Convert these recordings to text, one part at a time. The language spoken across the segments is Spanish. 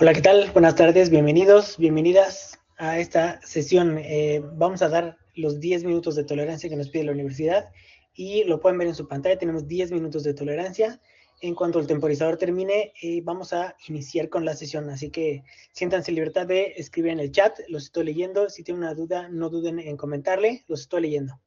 Hola, ¿qué tal? Buenas tardes, bienvenidos, bienvenidas a esta sesión. Vamos a dar los 10 minutos de tolerancia que nos pide la universidad y lo pueden ver en su pantalla. Tenemos 10 minutos de tolerancia. En cuanto el temporizador termine, vamos a iniciar con la sesión. Así que siéntanse en libertad de escribir en el chat. Los estoy leyendo. Si tienen una duda, no duden en comentarle. Los estoy leyendo.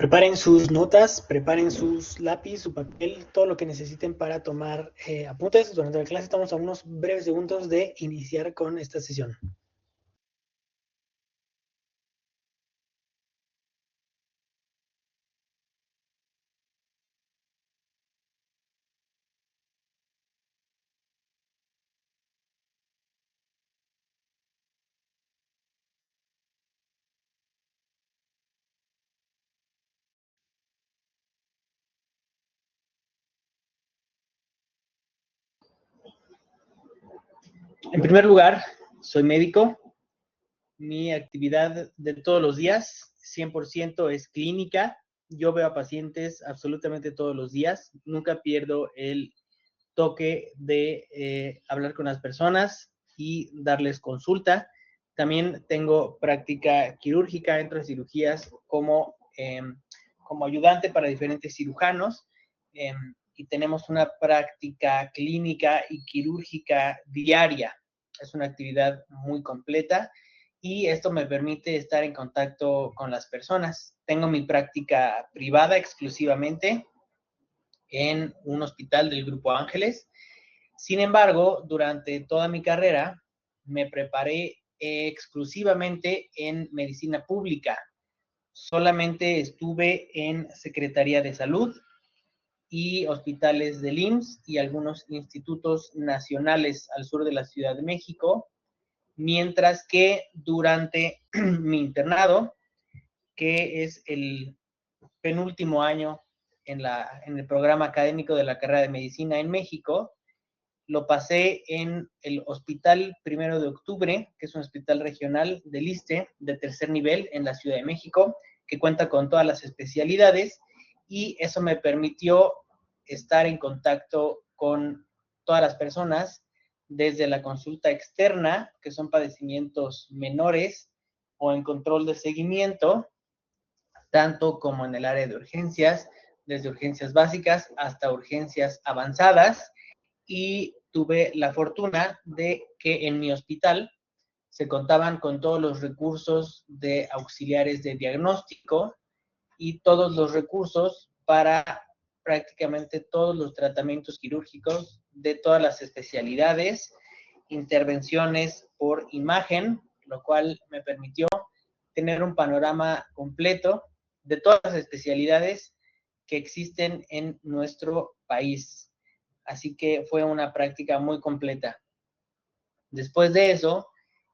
Preparen sus notas, preparen sus lápiz, su papel, todo lo que necesiten para tomar apuntes durante la clase. Estamos a unos breves segundos de iniciar con esta sesión. En primer lugar, soy médico. Mi actividad de todos los días, 100% es clínica. Yo veo a pacientes absolutamente todos los días. Nunca pierdo el toque de hablar con las personas y darles consulta. También tengo práctica quirúrgica, entro en cirugías como ayudante para diferentes cirujanos y tenemos una práctica clínica y quirúrgica diaria. Es una actividad muy completa y esto me permite estar en contacto con las personas. Tengo mi práctica privada exclusivamente en un hospital del Grupo Ángeles. Sin embargo, durante toda mi carrera me preparé exclusivamente en medicina pública. Solamente estuve en Secretaría de Salud y hospitales del IMSS y algunos institutos nacionales al sur de la Ciudad de México, mientras que durante mi internado, que es el penúltimo año en el programa académico de la carrera de medicina en México, lo pasé en el Hospital Primero de Octubre, que es un hospital regional del ISSSTE de tercer nivel en la Ciudad de México, que cuenta con todas las especialidades y eso me permitió estar en contacto con todas las personas desde la consulta externa, que son padecimientos menores, o en control de seguimiento, tanto como en el área de urgencias, desde urgencias básicas hasta urgencias avanzadas, y tuve la fortuna de que en mi hospital se contaban con todos los recursos de auxiliares de diagnóstico y todos los recursos para prácticamente todos los tratamientos quirúrgicos de todas las especialidades, intervenciones por imagen, lo cual me permitió tener un panorama completo de todas las especialidades que existen en nuestro país. Así que fue una práctica muy completa. Después de eso,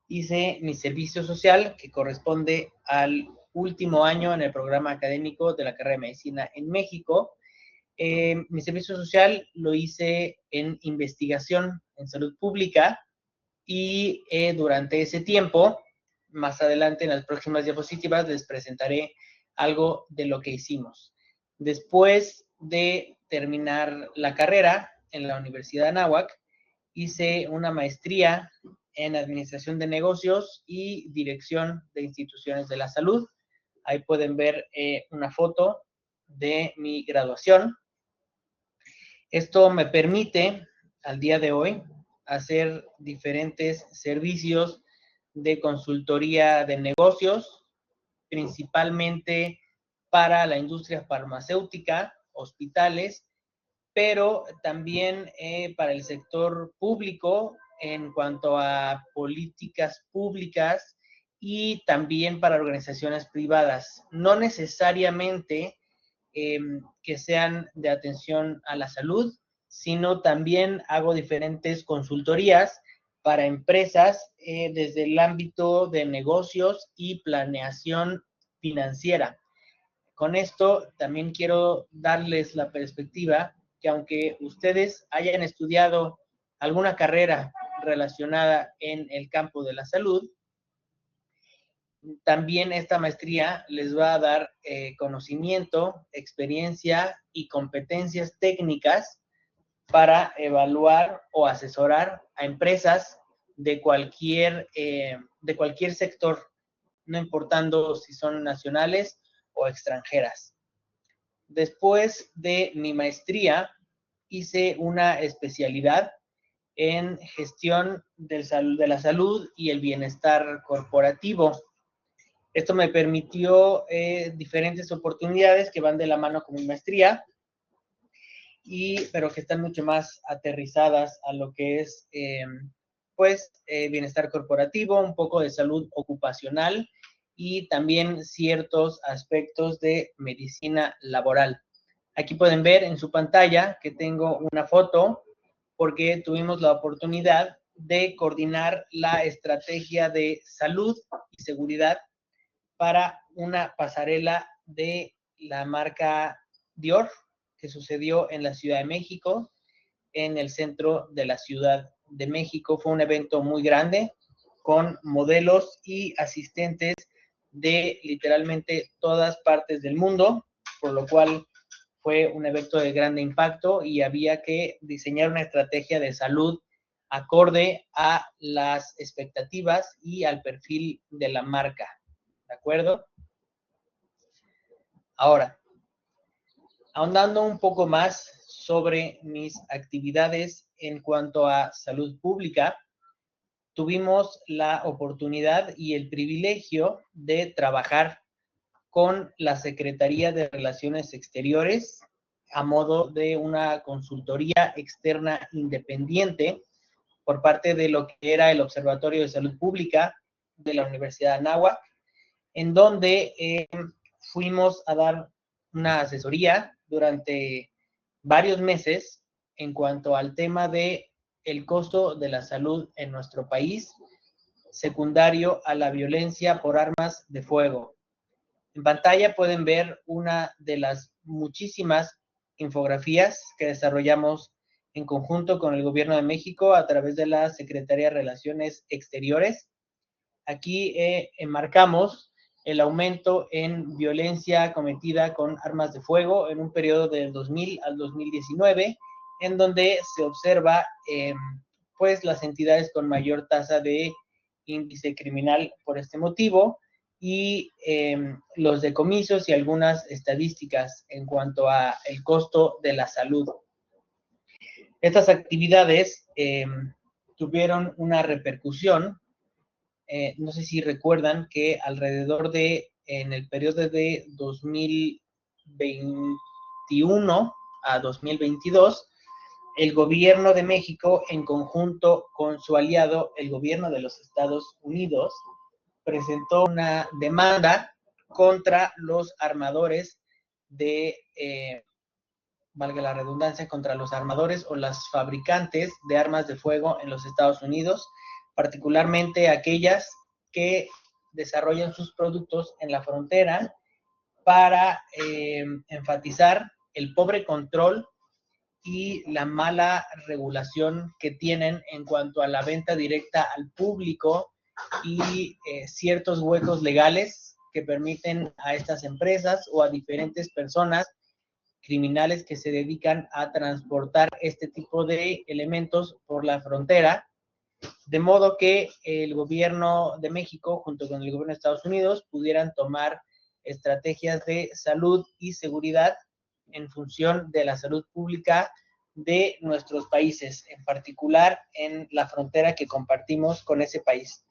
hice mi servicio social, que corresponde al último año en el programa académico de la carrera de medicina en México. Mi servicio social lo hice en investigación en salud pública y durante ese tiempo, más adelante en las próximas diapositivas, les presentaré algo de lo que hicimos. Después de terminar la carrera en la Universidad de Anáhuac, hice una maestría en Administración de Negocios y Dirección de Instituciones de la Salud. Ahí pueden ver una foto de mi graduación. Esto me permite, al día de hoy, hacer diferentes servicios de consultoría de negocios, principalmente para la industria farmacéutica, hospitales, pero también para el sector público en cuanto a políticas públicas y también para organizaciones privadas. No necesariamente que sean de atención a la salud, sino también hago diferentes consultorías para empresas desde el ámbito de negocios y planeación financiera. Con esto también quiero darles la perspectiva que aunque ustedes hayan estudiado alguna carrera relacionada en el campo de la salud, también esta maestría les va a dar conocimiento, experiencia y competencias técnicas para evaluar o asesorar a empresas de cualquier sector, no importando si son nacionales o extranjeras. Después de mi maestría, hice una especialidad en gestión de la salud y el bienestar corporativo. Esto me permitió diferentes oportunidades que van de la mano con mi maestría, pero que están mucho más aterrizadas a lo que es bienestar corporativo, un poco de salud ocupacional y también ciertos aspectos de medicina laboral. Aquí pueden ver en su pantalla que tengo una foto porque tuvimos la oportunidad de coordinar la estrategia de salud y seguridad para una pasarela de la marca Dior que sucedió en la Ciudad de México, en el centro de la Ciudad de México. Fue un evento muy grande con modelos y asistentes de literalmente todas partes del mundo, por lo cual fue un evento de grande impacto y había que diseñar una estrategia de salud acorde a las expectativas y al perfil de la marca. ¿De acuerdo? Ahora, ahondando un poco más sobre mis actividades en cuanto a salud pública, tuvimos la oportunidad y el privilegio de trabajar con la Secretaría de Relaciones Exteriores a modo de una consultoría externa independiente por parte de lo que era el Observatorio de Salud Pública de la Universidad de Anáhuac, en donde fuimos a dar una asesoría durante varios meses en cuanto al tema de el costo de la salud en nuestro país, secundario a la violencia por armas de fuego. En pantalla pueden ver una de las muchísimas infografías que desarrollamos en conjunto con el Gobierno de México a través de la Secretaría de Relaciones Exteriores. Aquí enmarcamos el aumento en violencia cometida con armas de fuego en un periodo del 2000 al 2019, en donde se observa pues las entidades con mayor tasa de índice criminal por este motivo y los decomisos y algunas estadísticas en cuanto a el costo de la salud. Estas actividades tuvieron una repercusión. No sé si recuerdan que alrededor de, en el periodo de 2021 a 2022, el gobierno de México, en conjunto con su aliado, el gobierno de los Estados Unidos, presentó una demanda contra los armadores valga la redundancia, contra los armadores o las fabricantes de armas de fuego en los Estados Unidos, particularmente aquellas que desarrollan sus productos en la frontera para enfatizar el pobre control y la mala regulación que tienen en cuanto a la venta directa al público y ciertos huecos legales que permiten a estas empresas o a diferentes personas criminales que se dedican a transportar este tipo de elementos por la frontera, de modo que el gobierno de México junto con el gobierno de Estados Unidos pudieran tomar estrategias de salud y seguridad en función de la salud pública de nuestros países, en particular en la frontera que compartimos con ese país.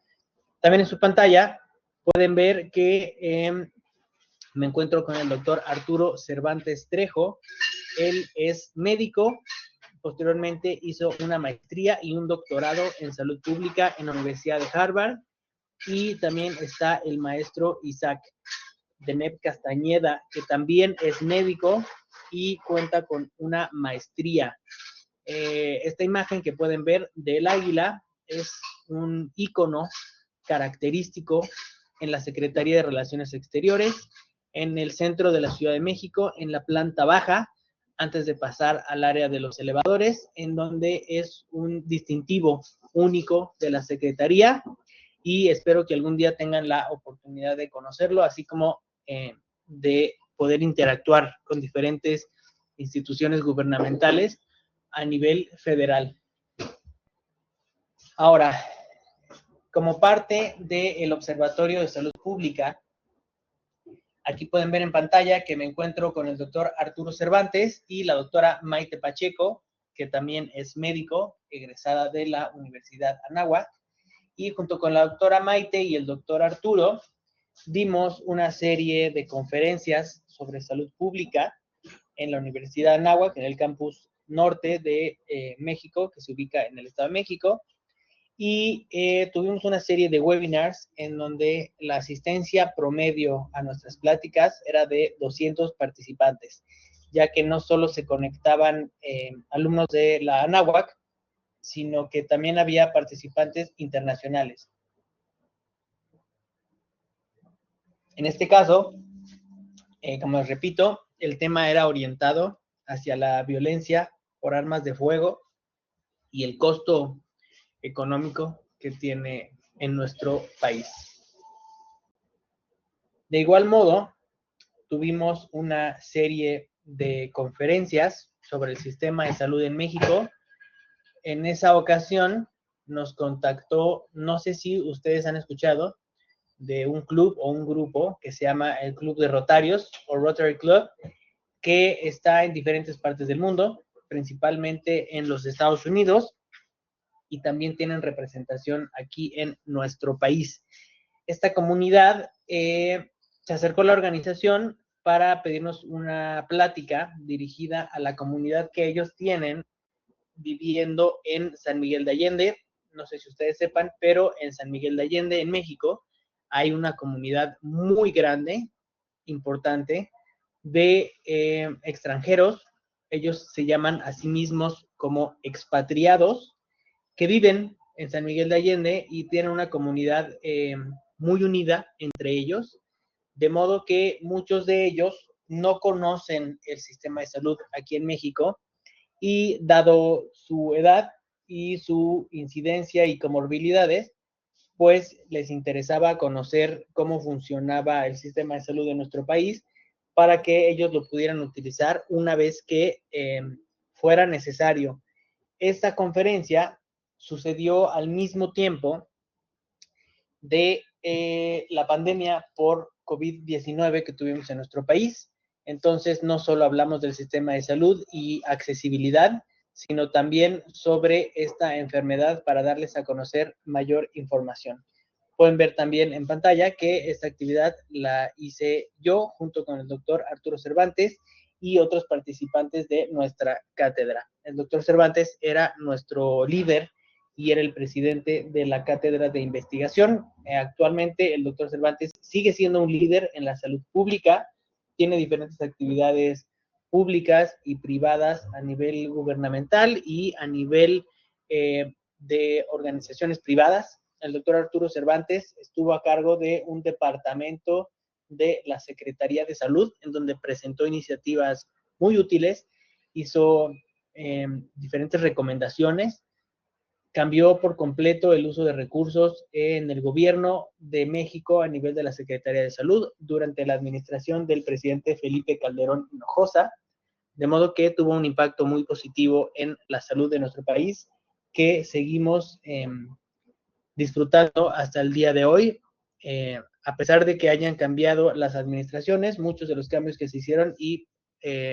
También en su pantalla pueden ver que me encuentro con el doctor Arturo Cervantes Trejo. Él es médico, posteriormente hizo una maestría y un doctorado en salud pública en la Universidad de Harvard, y también está el maestro Isaac Deneb Castañeda, que también es médico y cuenta con una maestría. Esta imagen que pueden ver del águila es un ícono característico en la Secretaría de Relaciones Exteriores, en el centro de la Ciudad de México, en la planta baja, antes de pasar al área de los elevadores, en donde es un distintivo único de la Secretaría, y espero que algún día tengan la oportunidad de conocerlo, así como de poder interactuar con diferentes instituciones gubernamentales a nivel federal. Ahora, como parte del Observatorio de Salud Pública, aquí pueden ver en pantalla que me encuentro con el doctor Arturo Cervantes y la doctora Maite Pacheco, que también es médico, egresada de la Universidad Anáhuac, y junto con la doctora Maite y el doctor Arturo, dimos una serie de conferencias sobre salud pública en la Universidad de Anáhuac, en el campus norte de México, que se ubica en el Estado de México, y tuvimos una serie de webinars en donde la asistencia promedio a nuestras pláticas era de 200 participantes, ya que no solo se conectaban alumnos de la Anáhuac, sino que también había participantes internacionales. En este caso, como les repito, el tema era orientado hacia la violencia por armas de fuego y el costo económico que tiene en nuestro país. De igual modo, tuvimos una serie de conferencias sobre el sistema de salud en México. En esa ocasión nos contactó, no sé si ustedes han escuchado, de un club o un grupo que se llama el Club de Rotarios o Rotary Club, que está en diferentes partes del mundo, principalmente en los Estados Unidos, y también tienen representación aquí en nuestro país. Esta comunidad se acercó a la organización para pedirnos una plática dirigida a la comunidad que ellos tienen viviendo en San Miguel de Allende. No sé si ustedes sepan, pero en San Miguel de Allende, en México, hay una comunidad muy grande, importante, de extranjeros. Ellos se llaman a sí mismos como expatriados, que viven en San Miguel de Allende y tienen una comunidad muy unida entre ellos, de modo que muchos de ellos no conocen el sistema de salud aquí en México, y dado su edad y su incidencia y comorbilidades, pues les interesaba conocer cómo funcionaba el sistema de salud de nuestro país para que ellos lo pudieran utilizar una vez que fuera necesario. Esta conferencia sucedió al mismo tiempo de la pandemia por COVID-19 que tuvimos en nuestro país. Entonces, no solo hablamos del sistema de salud y accesibilidad, sino también sobre esta enfermedad para darles a conocer mayor información. Pueden ver también en pantalla que esta actividad la hice yo junto con el doctor Arturo Cervantes y otros participantes de nuestra cátedra. El doctor Cervantes era nuestro líder y era el presidente de la cátedra de investigación. Actualmente el doctor Cervantes sigue siendo un líder en la salud pública, tiene diferentes actividades públicas y privadas a nivel gubernamental y a nivel de organizaciones privadas. El doctor Arturo Cervantes estuvo a cargo de un departamento de la Secretaría de Salud, en donde presentó iniciativas muy útiles, hizo diferentes recomendaciones, cambió por completo el uso de recursos en el gobierno de México a nivel de la Secretaría de Salud durante la administración del presidente Felipe Calderón Hinojosa, de modo que tuvo un impacto muy positivo en la salud de nuestro país, que seguimos disfrutando hasta el día de hoy. A pesar de que hayan cambiado las administraciones, muchos de los cambios que se hicieron y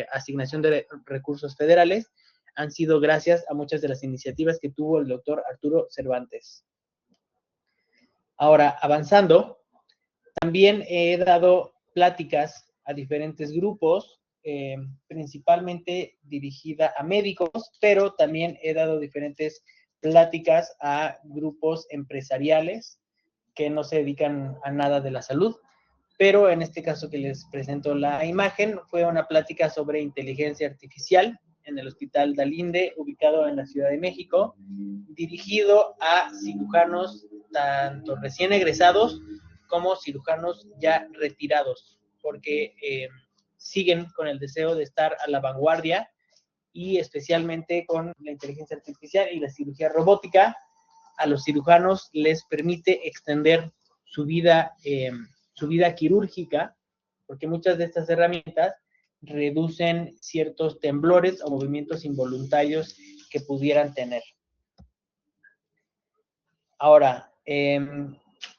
asignación de recursos federales han sido gracias a muchas de las iniciativas que tuvo el doctor Arturo Cervantes. Ahora, avanzando, también he dado pláticas a diferentes grupos, principalmente dirigida a médicos, pero también he dado diferentes pláticas a grupos empresariales que no se dedican a nada de la salud. Pero en este caso que les presento la imagen, fue una plática sobre inteligencia artificial en el Hospital Dalinde, ubicado en la Ciudad de México, dirigido a cirujanos tanto recién egresados como cirujanos ya retirados, porque siguen con el deseo de estar a la vanguardia y especialmente con la inteligencia artificial y la cirugía robótica. A los cirujanos les permite extender su vida quirúrgica, porque muchas de estas herramientas reducen ciertos temblores o movimientos involuntarios que pudieran tener. Ahora,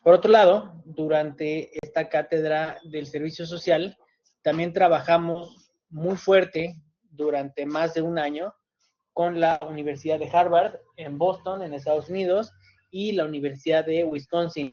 por otro lado, durante esta cátedra del servicio social, también trabajamos muy fuerte durante más de un año con la Universidad de Harvard en Boston, en Estados Unidos, y la Universidad de Wisconsin,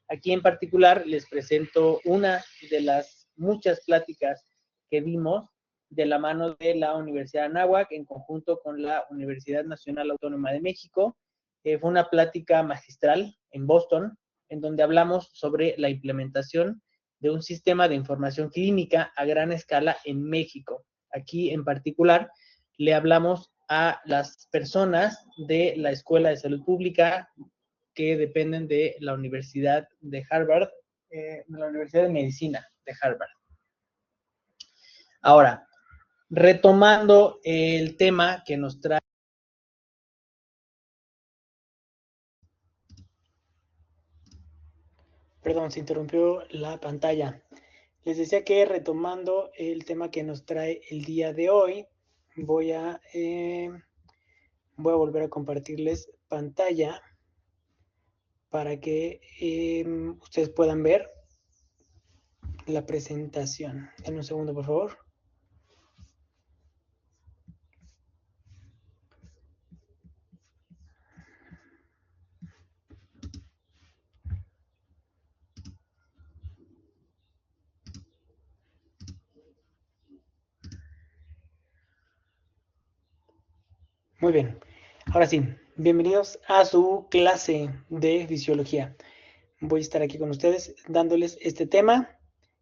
Aquí en particular les presento una de las muchas pláticas que vimos de la mano de la Universidad de Anáhuac en conjunto con la Universidad Nacional Autónoma de México. Fue una plática magistral en Boston, en donde hablamos sobre la implementación de un sistema de información clínica a gran escala en México. Aquí en particular le hablamos a las personas de la Escuela de Salud Pública que dependen de la Universidad de Harvard, de la Universidad de Medicina de Harvard. Ahora, retomando el tema que nos trae. Perdón, se interrumpió la pantalla. Les decía que retomando el tema que nos trae el día de hoy, voy a volver a compartirles pantalla para que ustedes puedan ver la presentación. En un segundo, por favor. Muy bien. Ahora sí, bienvenidos a su clase de fisiología. Voy a estar aquí con ustedes dándoles este tema.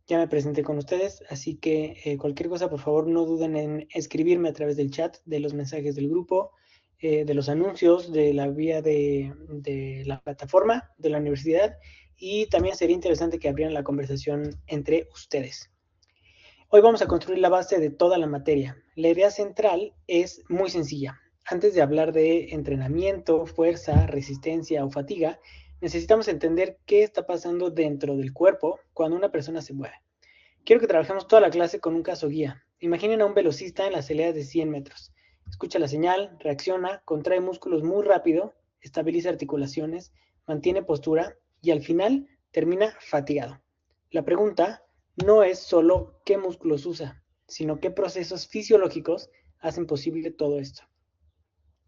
Ya me presenté con ustedes, así que cualquier cosa, por favor, no duden en escribirme a través del chat, de los mensajes del grupo, de los anuncios, de la vía de la plataforma de la universidad, y también sería interesante que abrieran la conversación entre ustedes. Hoy vamos a construir la base de toda la materia. La idea central es muy sencilla. Antes de hablar de entrenamiento, fuerza, resistencia o fatiga, necesitamos entender qué está pasando dentro del cuerpo cuando una persona se mueve. Quiero que trabajemos toda la clase con un caso guía. Imaginen a un velocista en las salidas de 100 metros. Escucha la señal, reacciona, contrae músculos muy rápido, estabiliza articulaciones, mantiene postura y al final termina fatigado. La pregunta no es solo qué músculos usa, sino qué procesos fisiológicos hacen posible todo esto.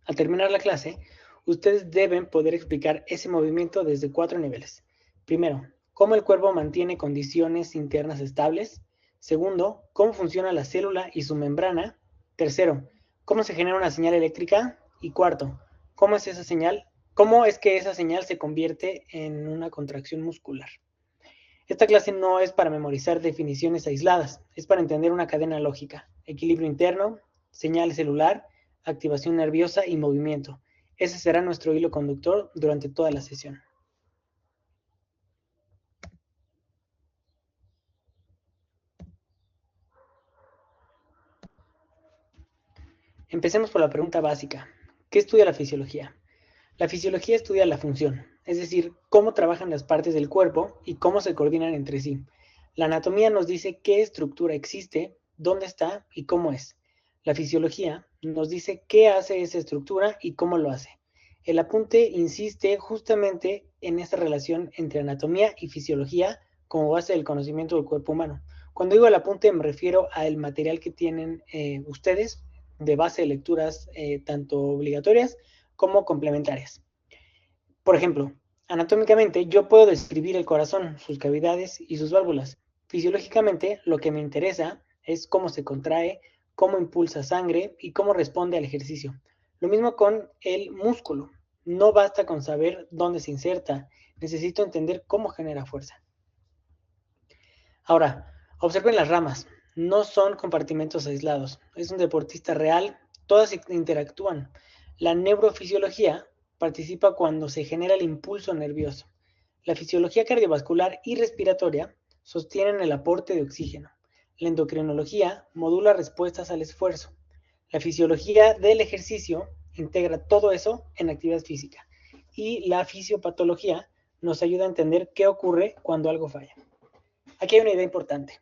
Al terminar la clase, ustedes deben poder explicar ese movimiento desde 4 niveles. Primero, cómo el cuerpo mantiene condiciones internas estables. Segundo, cómo funciona la célula y su membrana. Tercero, cómo se genera una señal eléctrica. Y cuarto, cómo es que esa señal se convierte en una contracción muscular. Esta clase no es para memorizar definiciones aisladas, es para entender una cadena lógica, equilibrio interno, señal celular, activación nerviosa y movimiento. Ese será nuestro hilo conductor durante toda la sesión. Empecemos por la pregunta básica. ¿Qué estudia la fisiología? La fisiología estudia la función, es decir, cómo trabajan las partes del cuerpo y cómo se coordinan entre sí. La anatomía nos dice qué estructura existe, dónde está y cómo es. La fisiología nos dice qué hace esa estructura y cómo lo hace. El apunte insiste justamente en esta relación entre anatomía y fisiología como base del conocimiento del cuerpo humano. Cuando digo el apunte me refiero al material que tienen ustedes de base de lecturas tanto obligatorias como complementarias. Por ejemplo, anatómicamente yo puedo describir el corazón, sus cavidades y sus válvulas. Fisiológicamente lo que me interesa es cómo se contrae, cómo impulsa sangre y cómo responde al ejercicio. Lo mismo con el músculo. No basta con saber dónde se inserta, necesito entender cómo genera fuerza. Ahora, observen las ramas. No son compartimentos aislados. Es un deportista real, todas interactúan. La neurofisiología participa cuando se genera el impulso nervioso. La fisiología cardiovascular y respiratoria sostienen el aporte de oxígeno. La endocrinología modula respuestas al esfuerzo. La fisiología del ejercicio integra todo eso en actividad física. Y la fisiopatología nos ayuda a entender qué ocurre cuando algo falla. Aquí hay una idea importante.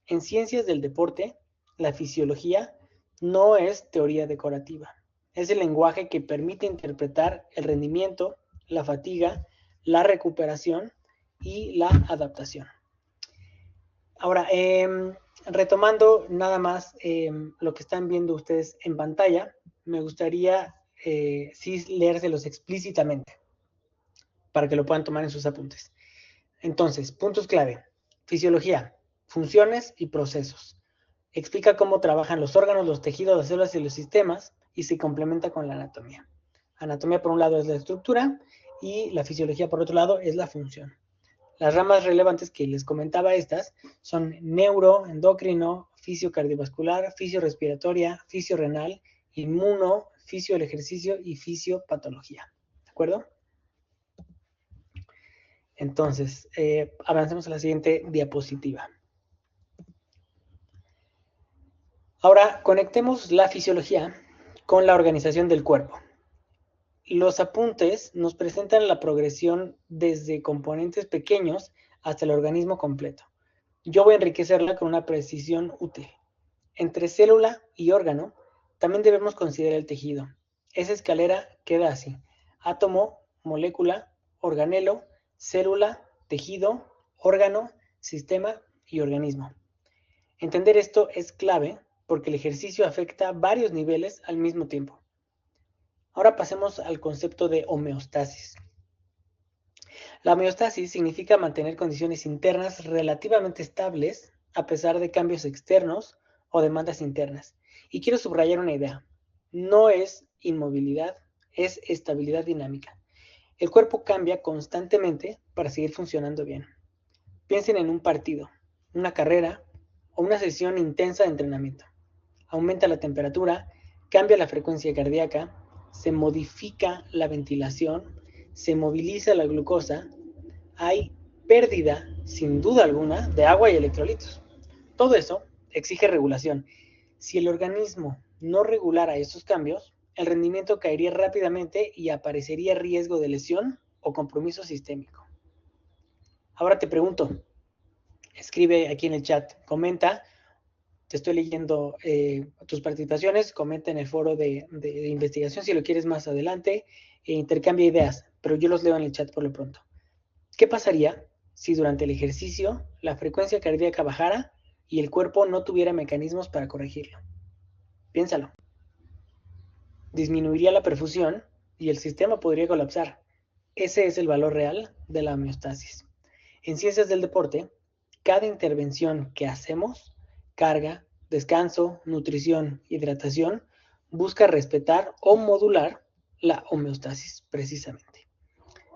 En ciencias del deporte, la fisiología no es teoría decorativa. Es el lenguaje que permite interpretar el rendimiento, la fatiga, la recuperación y la adaptación. Ahora, retomando nada más lo que están viendo ustedes en pantalla, me gustaría sí leérselos explícitamente para que lo puedan tomar en sus apuntes. Entonces, puntos clave. Fisiología, funciones y procesos. Explica cómo trabajan los órganos, los tejidos, las células y los sistemas y se complementa con la anatomía. Anatomía por un lado es la estructura y la fisiología por otro lado es la función. Las ramas relevantes que les comentaba estas son neuro, endocrino, fisio cardiovascular, fisio respiratoria, fisio renal, inmuno, fisio del ejercicio y fisiopatología. ¿De acuerdo? Entonces, avancemos a la siguiente diapositiva. Ahora, conectemos la fisiología con la organización del cuerpo. Los apuntes nos presentan la progresión desde componentes pequeños hasta el organismo completo. Yo voy a enriquecerla con una precisión útil. Entre célula y órgano, también debemos considerar el tejido. Esa escalera queda así: átomo, molécula, organelo, célula, tejido, órgano, sistema y organismo. Entender esto es clave porque el ejercicio afecta varios niveles al mismo tiempo. Ahora pasemos al concepto de homeostasis. La homeostasis significa mantener condiciones internas relativamente estables a pesar de cambios externos o demandas internas. Y quiero subrayar una idea: no es inmovilidad, es estabilidad dinámica. El cuerpo cambia constantemente para seguir funcionando bien. Piensen en un partido, una carrera o una sesión intensa de entrenamiento. Aumenta la temperatura, cambia la frecuencia cardíaca, se modifica la ventilación, se moviliza la glucosa, hay pérdida, sin duda alguna, de agua y electrolitos. Todo eso exige regulación. Si el organismo no regulara estos cambios, el rendimiento caería rápidamente y aparecería riesgo de lesión o compromiso sistémico. Ahora te pregunto, escribe aquí en el chat, comenta, te estoy leyendo tus participaciones, comenta en el foro de investigación si lo quieres más adelante, intercambia ideas, pero yo los leo en el chat por lo pronto. ¿Qué pasaría si durante el ejercicio la frecuencia cardíaca bajara y el cuerpo no tuviera mecanismos para corregirlo? Piénsalo. Disminuiría la perfusión y el sistema podría colapsar. Ese es el valor real de la homeostasis. En ciencias del deporte, cada intervención que hacemos, carga, descanso, nutrición, hidratación, busca respetar o modular la homeostasis precisamente.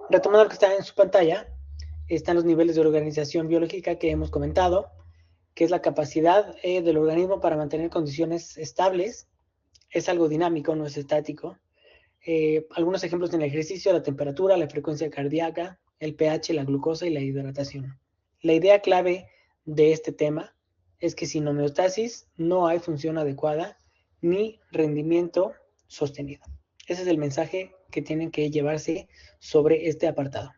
Retomando lo que está en su pantalla, están los niveles de organización biológica que hemos comentado, que es la capacidad del organismo para mantener condiciones estables. Es algo dinámico, no es estático. Algunos ejemplos en el ejercicio: la temperatura, la frecuencia cardíaca, el pH, la glucosa y la hidratación. La idea clave de este tema es que sin homeostasis no hay función adecuada ni rendimiento sostenido. Ese es el mensaje que tienen que llevarse sobre este apartado.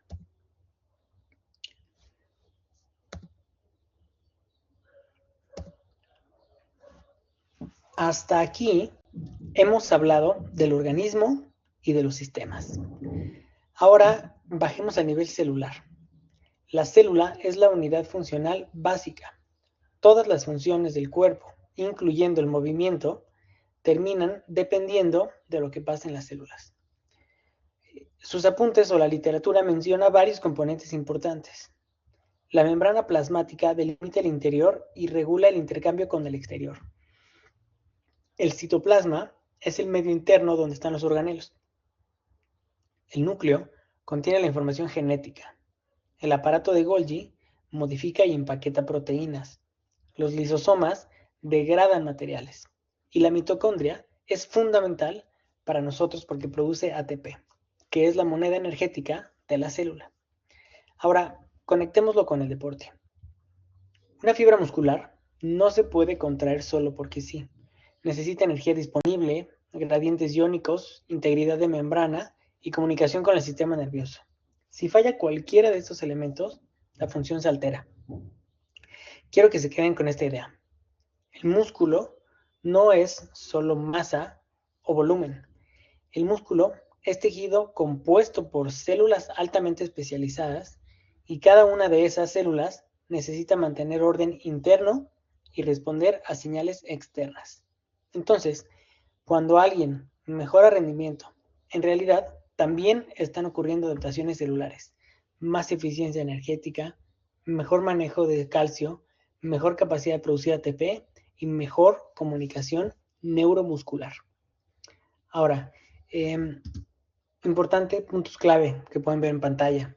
Hasta aquí hemos hablado del organismo y de los sistemas. Ahora bajemos al nivel celular. La célula es la unidad funcional básica. Todas las funciones del cuerpo, incluyendo el movimiento, terminan dependiendo de lo que pasa en las células. Sus apuntes o la literatura menciona varios componentes importantes. La membrana plasmática delimita el interior y regula el intercambio con el exterior. El citoplasma es el medio interno donde están los organelos. El núcleo contiene la información genética. El aparato de Golgi modifica y empaqueta proteínas. Los lisosomas degradan materiales. Y la mitocondria es fundamental para nosotros porque produce ATP, que es la moneda energética de la célula. Ahora, conectémoslo con el deporte. Una fibra muscular no se puede contraer solo porque sí. Necesita energía disponible, gradientes iónicos, integridad de membrana y comunicación con el sistema nervioso. Si falla cualquiera de estos elementos, la función se altera. Quiero que se queden con esta idea. El músculo no es solo masa o volumen. El músculo es tejido compuesto por células altamente especializadas y cada una de esas células necesita mantener orden interno y responder a señales externas. Entonces, cuando alguien mejora rendimiento, en realidad también están ocurriendo adaptaciones celulares, más eficiencia energética, mejor manejo de calcio, mejor capacidad de producir ATP y mejor comunicación neuromuscular. Ahora, importante, puntos clave que pueden ver en pantalla.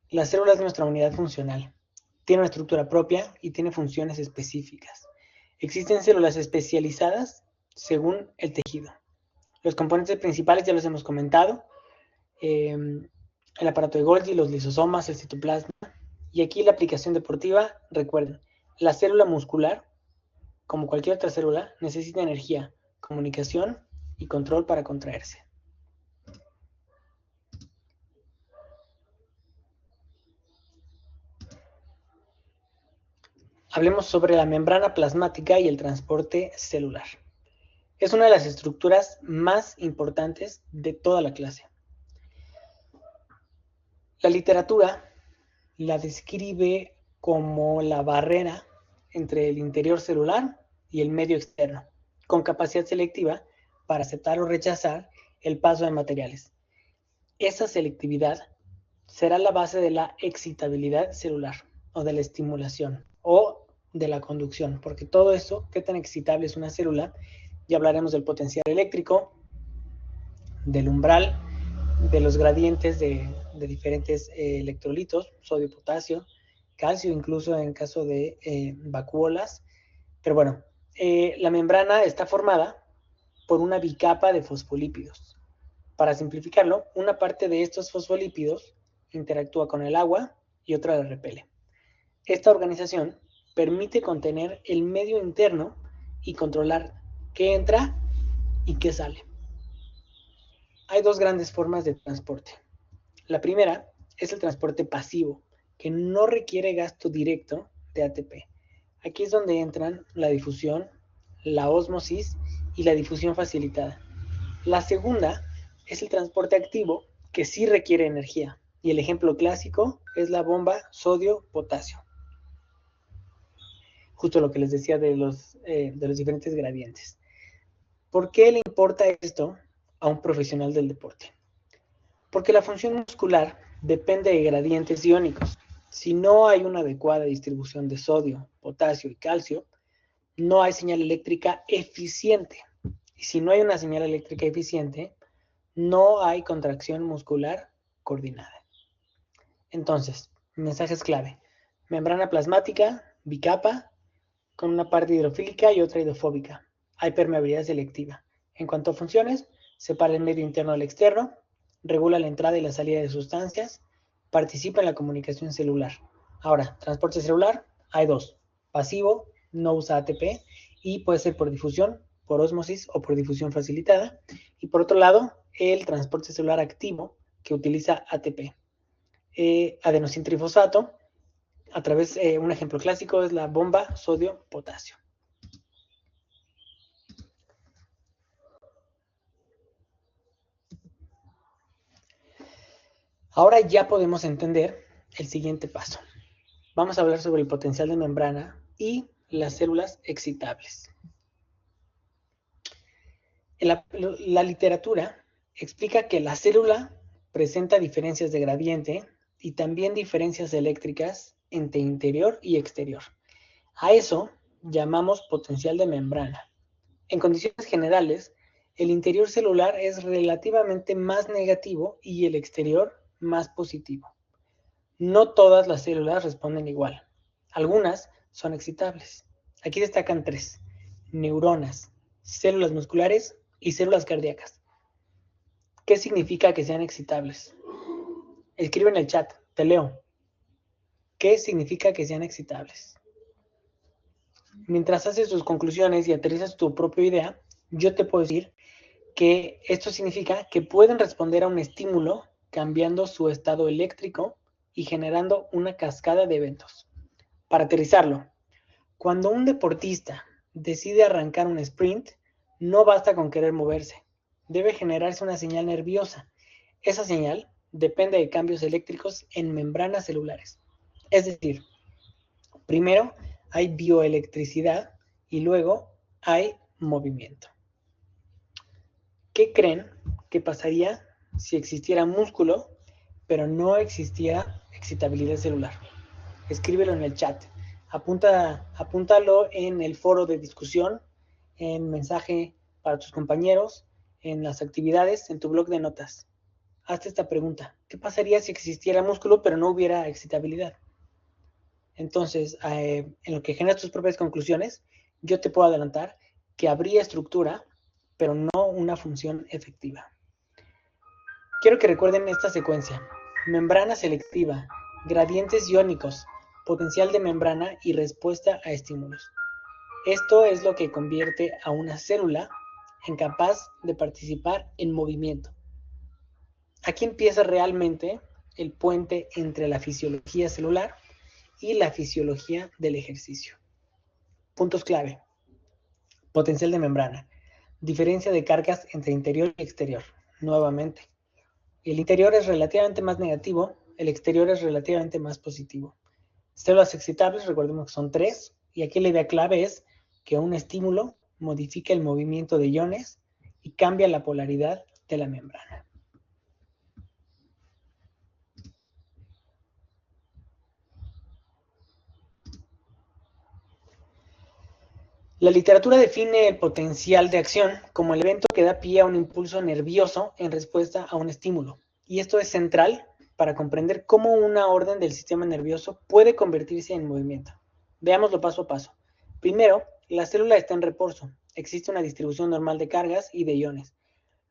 Las células de nuestra unidad funcional tienen una estructura propia y tienen funciones específicas. Existen células especializadas según el tejido. Los componentes principales ya los hemos comentado. El aparato de Golgi, los lisosomas, el citoplasma. Y aquí la aplicación deportiva, recuerden, la célula muscular, como cualquier otra célula, necesita energía, comunicación y control para contraerse. Hablemos sobre la membrana plasmática y el transporte celular. Es una de las estructuras más importantes de toda la clase. La literatura la describe como la barrera entre el interior celular y el medio externo, con capacidad selectiva para aceptar o rechazar el paso de materiales. Esa selectividad será la base de la excitabilidad celular o de la estimulación o de la conducción, porque todo eso, qué tan excitable es una célula, ya hablaremos del potencial eléctrico, del umbral, de los gradientes de diferentes electrolitos, sodio, potasio, calcio, incluso en caso de vacuolas. Pero bueno, la membrana está formada por una bicapa de fosfolípidos. Para simplificarlo, una parte de estos fosfolípidos interactúa con el agua y otra la repele. Esta organización permite contener el medio interno y controlar qué entra y qué sale. Hay dos grandes formas de transporte. La primera es el transporte pasivo, que no requiere gasto directo de ATP. Aquí es donde entran la difusión, la ósmosis y la difusión facilitada. La segunda es el transporte activo, que sí requiere energía. Y el ejemplo clásico es la bomba sodio-potasio. Justo lo que les decía de los diferentes gradientes. ¿Por qué le importa esto a un profesional del deporte? Porque la función muscular depende de gradientes iónicos. Si no hay una adecuada distribución de sodio, potasio y calcio, no hay señal eléctrica eficiente. Y si no hay una señal eléctrica eficiente, no hay contracción muscular coordinada. Entonces, mensajes clave. Membrana plasmática, bicapa, con una parte hidrofílica y otra hidrofóbica. Hay permeabilidad selectiva. En cuanto a funciones, separa el medio interno del externo, regula la entrada y la salida de sustancias, participa en la comunicación celular. Ahora, transporte celular, hay dos. Pasivo, no usa ATP y puede ser por difusión, por ósmosis o por difusión facilitada. Y por otro lado, el transporte celular activo, que utiliza ATP. Adenosintrifosfato, a través, un ejemplo clásico es la bomba sodio-potasio. Ahora ya podemos entender el siguiente paso. Vamos a hablar sobre el potencial de membrana y las células excitables. La literatura explica que la célula presenta diferencias de gradiente y también diferencias eléctricas entre interior y exterior. A eso llamamos potencial de membrana. En condiciones generales, el interior celular es relativamente más negativo y el exterior más positivo. No todas las células responden igual. Algunas son excitables. Aquí destacan tres: neuronas, células musculares y células cardíacas. ¿Qué significa que sean excitables? Escribe en el chat, te leo. ¿Qué significa que sean excitables? Mientras haces tus conclusiones y aterrizas tu propia idea, yo te puedo decir que esto significa que pueden responder a un estímulo cambiando su estado eléctrico y generando una cascada de eventos. Para aterrizarlo, cuando un deportista decide arrancar un sprint, no basta con querer moverse, debe generarse una señal nerviosa. Esa señal depende de cambios eléctricos en membranas celulares. Es decir, primero hay bioelectricidad y luego hay movimiento. ¿Qué creen que pasaría si existiera músculo, pero no existiera excitabilidad celular? escríbelo en el chat. Apúntalo en el foro de discusión, en mensaje para tus compañeros, en las actividades, en tu blog de notas. Hazte esta pregunta. ¿Qué pasaría si existiera músculo pero no hubiera excitabilidad? Entonces, en lo que generas tus propias conclusiones, yo te puedo adelantar que habría estructura, pero no una función efectiva. Quiero que recuerden esta secuencia: membrana selectiva, gradientes iónicos, potencial de membrana y respuesta a estímulos. Esto es lo que convierte a una célula en capaz de participar en movimiento. Aquí empieza realmente el puente entre la fisiología celular y la fisiología del ejercicio. Puntos clave: potencial de membrana, diferencia de cargas entre interior y exterior. Nuevamente, el interior es relativamente más negativo, el exterior es relativamente más positivo. Células excitables, recordemos que son 3, y aquí la idea clave es que un estímulo modifica el movimiento de iones y cambia la polaridad de la membrana. La literatura define el potencial de acción como el evento que da pie a un impulso nervioso en respuesta a un estímulo. Y esto es central para comprender cómo una orden del sistema nervioso puede convertirse en movimiento. Veámoslo paso a paso. Primero, la célula está en reposo. Existe una distribución normal de cargas y de iones.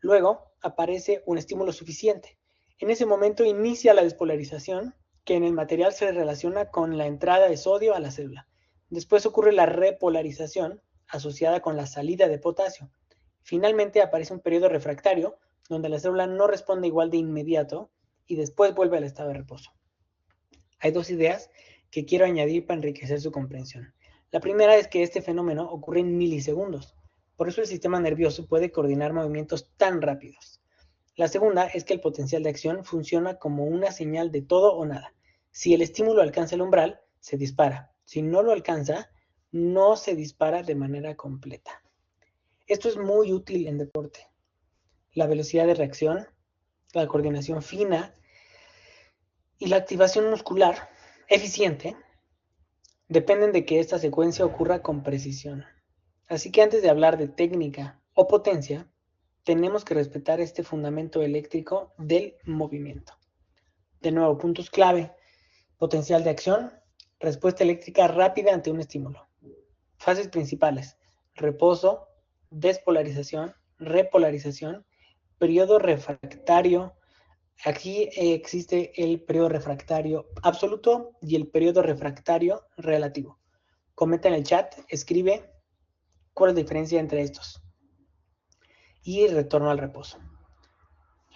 Luego, aparece un estímulo suficiente. En ese momento inicia la despolarización, que en el material se relaciona con la entrada de sodio a la célula. Después ocurre la repolarización, asociada con la salida de potasio. Finalmente aparece un periodo refractario, donde la célula no responde igual de inmediato y después vuelve al estado de reposo. Hay dos ideas que quiero añadir para enriquecer su comprensión. La primera es que este fenómeno ocurre en milisegundos. Por eso el sistema nervioso puede coordinar movimientos tan rápidos. La segunda es que el potencial de acción funciona como una señal de todo o nada. Si el estímulo alcanza el umbral, se dispara. Si no lo alcanza, no se dispara de manera completa. Esto es muy útil en deporte. La velocidad de reacción, la coordinación fina y la activación muscular eficiente dependen de que esta secuencia ocurra con precisión. Así que antes de hablar de técnica o potencia, tenemos que respetar este fundamento eléctrico del movimiento. De nuevo, puntos clave: potencial de acción, respuesta eléctrica rápida ante un estímulo. Fases principales: reposo, despolarización, repolarización, periodo refractario. Aquí existe el periodo refractario absoluto y el periodo refractario relativo. Comenta en el chat, escribe cuál es la diferencia entre estos. Y retorno al reposo.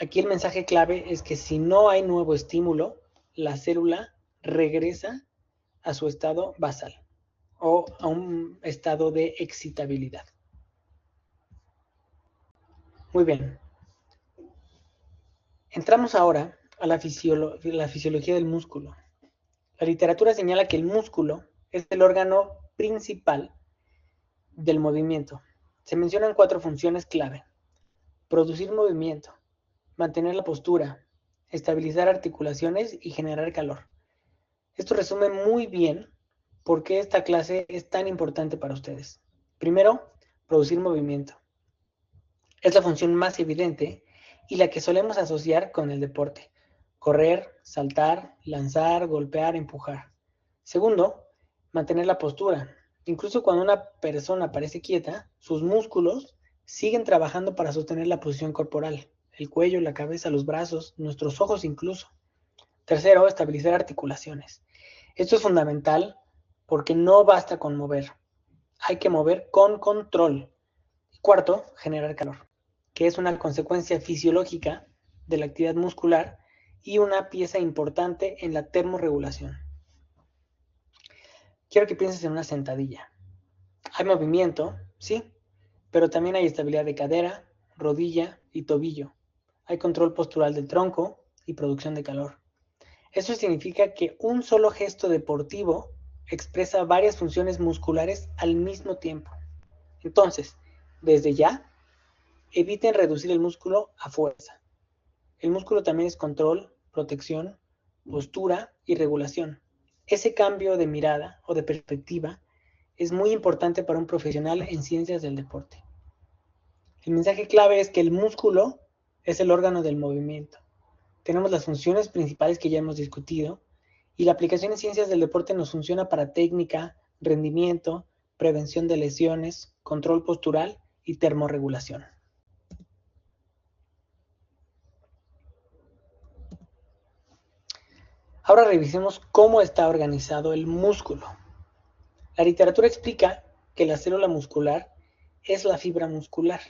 Aquí el mensaje clave es que si no hay nuevo estímulo, la célula regresa a su estado basal o a un estado de excitabilidad. Muy bien. Entramos ahora a la fisiología del músculo. La literatura señala que el músculo es el órgano principal del movimiento. Se mencionan 4 funciones clave: producir movimiento, mantener la postura, estabilizar articulaciones y generar calor. Esto resume muy bien por qué esta clase es tan importante para ustedes. Primero, producir movimiento. Es la función más evidente y la que solemos asociar con el deporte: correr, saltar, lanzar, golpear, empujar. Segundo, mantener la postura. Incluso cuando una persona parece quieta, sus músculos siguen trabajando para sostener la posición corporal: el cuello, la cabeza, los brazos, nuestros ojos incluso. Tercero, estabilizar articulaciones. Esto es fundamental porque no basta con mover, hay que mover con control. Cuarto, generar calor, que es una consecuencia fisiológica de la actividad muscular y una pieza importante en la termorregulación. Quiero que pienses en una sentadilla. Hay movimiento, sí, pero también hay estabilidad de cadera, rodilla y tobillo. Hay control postural del tronco y producción de calor. Eso significa que un solo gesto deportivo expresa varias funciones musculares al mismo tiempo. Entonces, desde ya, eviten reducir el músculo a fuerza. El músculo también es control, protección, postura y regulación. Ese cambio de mirada o de perspectiva es muy importante para un profesional en ciencias del deporte. El mensaje clave es que el músculo es el órgano del movimiento. Tenemos las funciones principales que ya hemos discutido y la aplicación en ciencias del deporte nos funciona para técnica, rendimiento, prevención de lesiones, control postural y termorregulación. Ahora revisemos cómo está organizado el músculo. La literatura explica que la célula muscular es la fibra muscular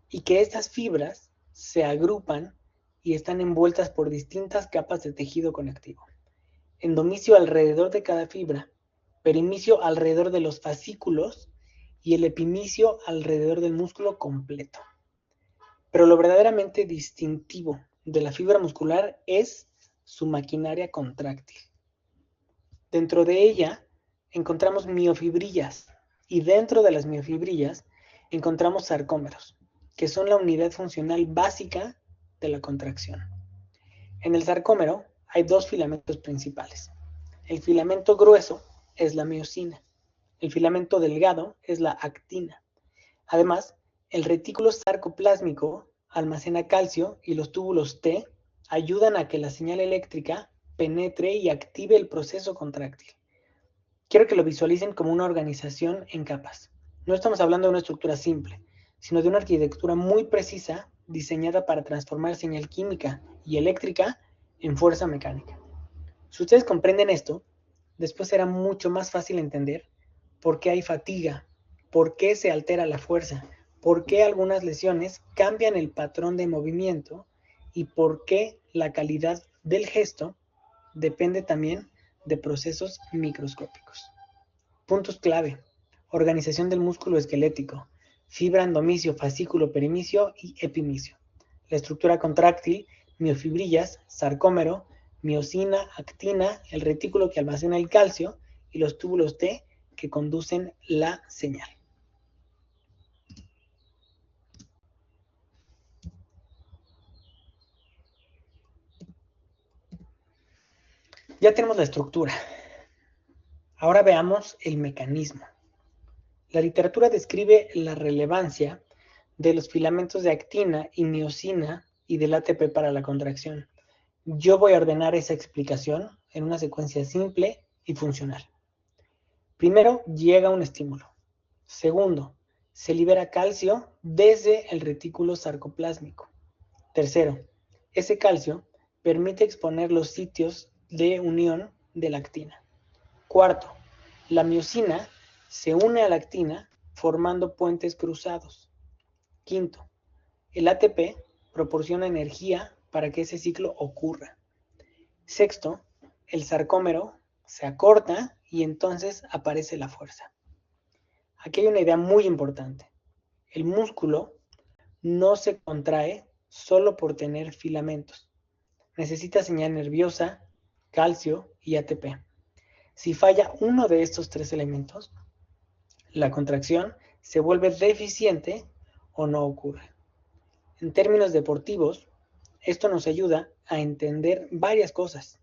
y que estas fibras se agrupan y están envueltas por distintas capas de tejido conectivo. Endomisio alrededor de cada fibra, perimisio alrededor de los fascículos y el epimisio alrededor del músculo completo. Pero lo verdaderamente distintivo de la fibra muscular es su maquinaria contráctil. Dentro de ella encontramos miofibrillas y dentro de las miofibrillas encontramos sarcómeros, que son la unidad funcional básica de la contracción. En el sarcómero hay dos filamentos principales. El filamento grueso es la miosina, el filamento delgado es la actina. Además, el retículo sarcoplásmico almacena calcio y los túbulos T ayudan a que la señal eléctrica penetre y active el proceso contráctil. Quiero que lo visualicen como una organización en capas. No estamos hablando de una estructura simple, sino de una arquitectura muy precisa diseñada para transformar señal química y eléctrica en fuerza mecánica. Si ustedes comprenden esto, después será mucho más fácil entender por qué hay fatiga, por qué se altera la fuerza, por qué algunas lesiones cambian el patrón de movimiento y por qué la calidad del gesto depende también de procesos microscópicos. Puntos clave: organización del músculo esquelético, fibra, endomisio, fascículo, perimisio y epimisio. La estructura contráctil, miofibrillas, sarcómero, miosina, actina, el retículo que almacena el calcio y los túbulos T que conducen la señal. Ya tenemos la estructura. Ahora veamos el mecanismo. La literatura describe la relevancia de los filamentos de actina y miosina y del ATP para la contracción. Yo voy a ordenar esa explicación en una secuencia simple y funcional. Primero, llega un estímulo. Segundo, se libera calcio desde el retículo sarcoplásmico. Tercero, ese calcio permite exponer los sitios de unión de la actina. Cuarto, la miosina se une a la actina formando puentes cruzados. Quinto, el ATP proporciona energía para que ese ciclo ocurra. Sexto, el sarcómero se acorta y entonces aparece la fuerza. Aquí hay una idea muy importante. El músculo no se contrae solo por tener filamentos. Necesita señal nerviosa, calcio y ATP. Si falla uno de estos tres elementos, la contracción se vuelve deficiente o no ocurre. En términos deportivos, esto nos ayuda a entender varias cosas.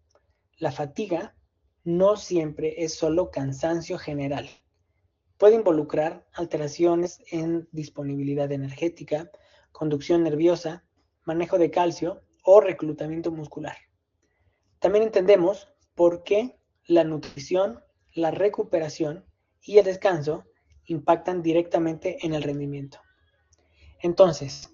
La fatiga no siempre es solo cansancio general. Puede involucrar alteraciones en disponibilidad energética, conducción nerviosa, manejo de calcio o reclutamiento muscular. También entendemos por qué la nutrición, la recuperación y el descanso impactan directamente en el rendimiento. Entonces,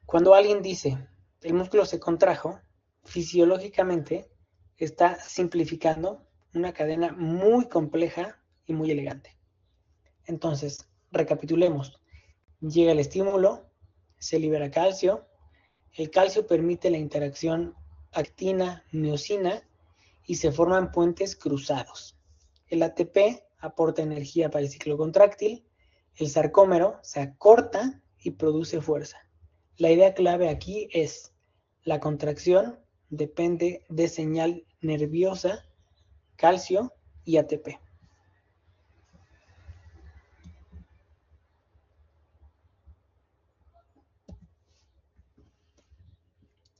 cuando alguien dice el músculo se contrajo, fisiológicamente está simplificando una cadena muy compleja y muy elegante. Entonces, recapitulemos. Llega el estímulo, se libera calcio, el calcio permite la interacción actina-miosina y se forman puentes cruzados. El ATP aporta energía para el ciclo contráctil, el sarcómero se acorta y produce fuerza. La idea clave aquí es: la contracción depende de señal nerviosa, calcio y ATP.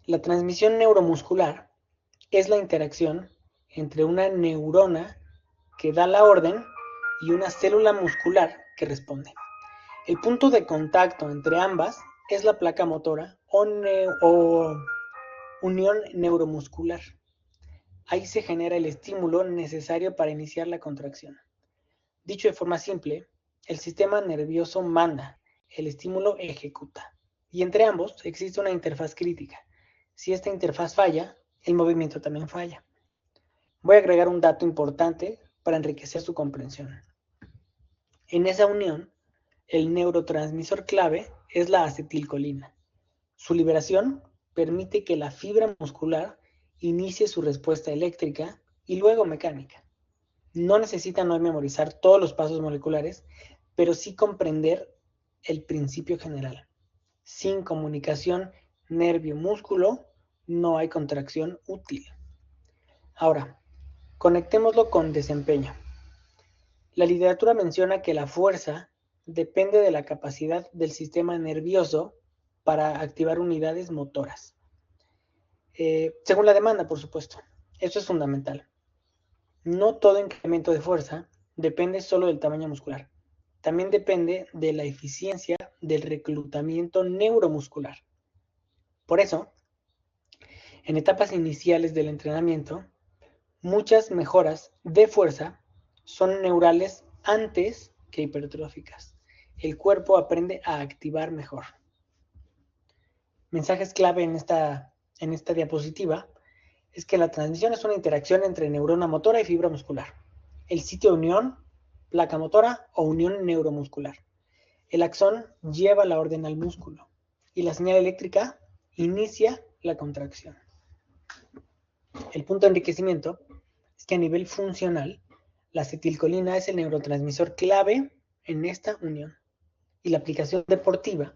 La transmisión neuromuscular es la interacción entre una neurona que da la orden y una célula muscular que responde. El punto de contacto entre ambas es la placa motora o unión neuromuscular. Ahí se genera el estímulo necesario para iniciar la contracción. Dicho de forma simple, el sistema nervioso manda, el estímulo ejecuta. Y entre ambos existe una interfaz crítica. Si esta interfaz falla, el movimiento también falla. Voy a agregar un dato importante para enriquecer su comprensión. En esa unión, el neurotransmisor clave es la acetilcolina. Su liberación permite que la fibra muscular inicie su respuesta eléctrica y luego mecánica. No necesitan hoy memorizar todos los pasos moleculares, pero sí comprender el principio general. Sin comunicación nervio-músculo no hay contracción útil. Ahora, conectémoslo con desempeño. La literatura menciona que la fuerza depende de la capacidad del sistema nervioso para activar unidades motoras. Según la demanda, por supuesto. Esto es fundamental. No todo incremento de fuerza depende solo del tamaño muscular. También depende de la eficiencia del reclutamiento neuromuscular. Por eso, en etapas iniciales del entrenamiento, muchas mejoras de fuerza son neurales antes que hipertróficas. El cuerpo aprende a activar mejor. Mensajes clave en esta diapositiva es que la transmisión es una interacción entre neurona motora y fibra muscular. El sitio de unión, placa motora o unión neuromuscular. El axón lleva la orden al músculo y la señal eléctrica inicia la contracción. El punto de enriquecimiento es que a nivel funcional, la acetilcolina es el neurotransmisor clave en esta unión. Y la aplicación deportiva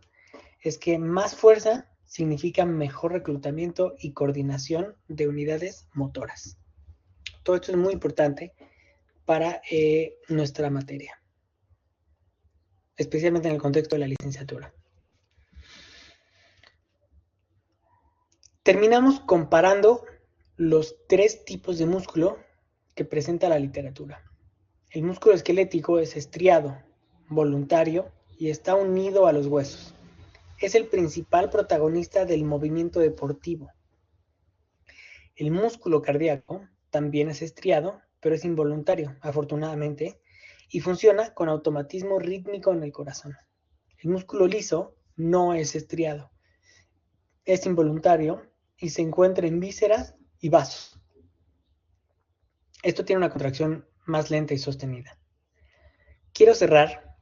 es que más fuerza significa mejor reclutamiento y coordinación de unidades motoras. Todo esto es muy importante para nuestra materia, especialmente en el contexto de la licenciatura. Terminamos comparando los 3 tipos de músculo que presenta la literatura. El músculo esquelético es estriado, voluntario y está unido a los huesos. Es el principal protagonista del movimiento deportivo. El músculo cardíaco también es estriado, pero es involuntario, afortunadamente, y funciona con automatismo rítmico en el corazón. El músculo liso no es estriado, es involuntario y se encuentra en vísceras y vasos. Esto tiene una contracción más lenta y sostenida. Quiero cerrar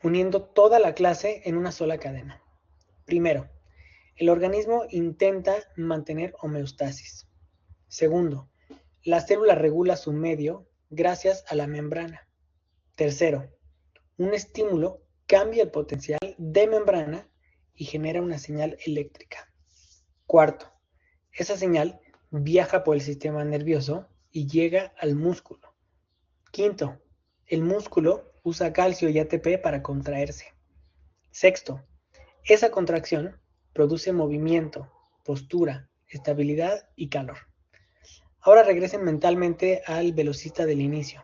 uniendo toda la clase en una sola cadena. Primero, el organismo intenta mantener homeostasis. Segundo, la célula regula su medio gracias a la membrana. Tercero, un estímulo cambia el potencial de membrana y genera una señal eléctrica. Cuarto, esa señal viaja por el sistema nervioso y llega al músculo. Quinto, el músculo usa calcio y ATP para contraerse. Sexto, esa contracción produce movimiento, postura, estabilidad y calor. Ahora regresen mentalmente al velocista del inicio.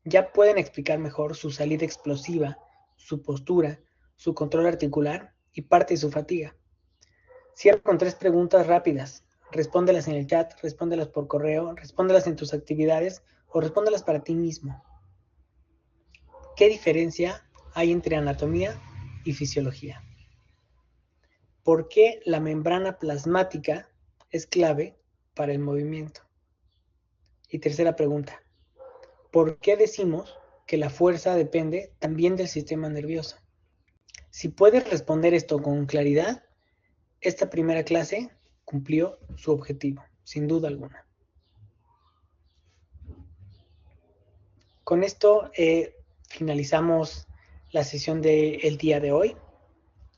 Ya pueden explicar mejor su salida explosiva, su postura, su control articular y parte de su fatiga. Cierra con 3 preguntas rápidas. Respóndelas en el chat, respóndelas por correo, respóndelas en tus actividades o respóndelas para ti mismo. ¿Qué diferencia hay entre anatomía y fisiología? ¿Por qué la membrana plasmática es clave para el movimiento? Y tercera pregunta, ¿por qué decimos que la fuerza depende también del sistema nervioso? Si puedes responder esto con claridad, esta primera clase cumplió su objetivo, sin duda alguna. Con esto finalizamos la sesión del día de hoy.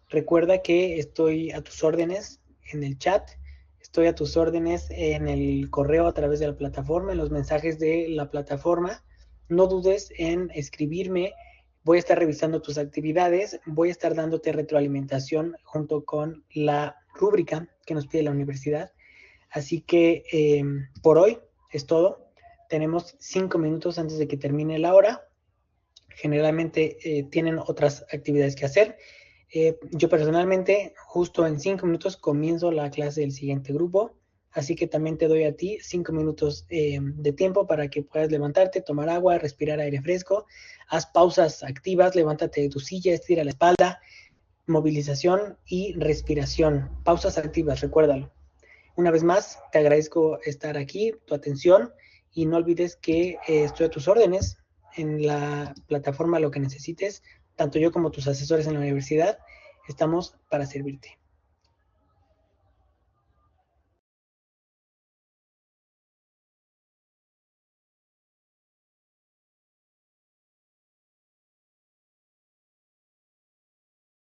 Recuerda que estoy a tus órdenes en el chat, estoy a tus órdenes en el correo a través de la plataforma, en los mensajes de la plataforma. No dudes en escribirme, voy a estar revisando tus actividades, voy a estar dándote retroalimentación junto con la rúbrica que nos pide la universidad. Así que por hoy es todo. Tenemos 5 minutos antes de que termine la hora. Generalmente tienen otras actividades que hacer. Yo personalmente, justo en 5 minutos comienzo la clase del siguiente grupo. Así que también te doy a ti 5 minutos de tiempo para que puedas levantarte, tomar agua, respirar aire fresco. Haz pausas activas, levántate de tu silla, estira la espalda, movilización y respiración. Pausas activas, recuérdalo. Una vez más, te agradezco estar aquí, tu atención, y no olvides que estoy a tus órdenes en la plataforma, lo que necesites, tanto yo como tus asesores en la universidad, estamos para servirte.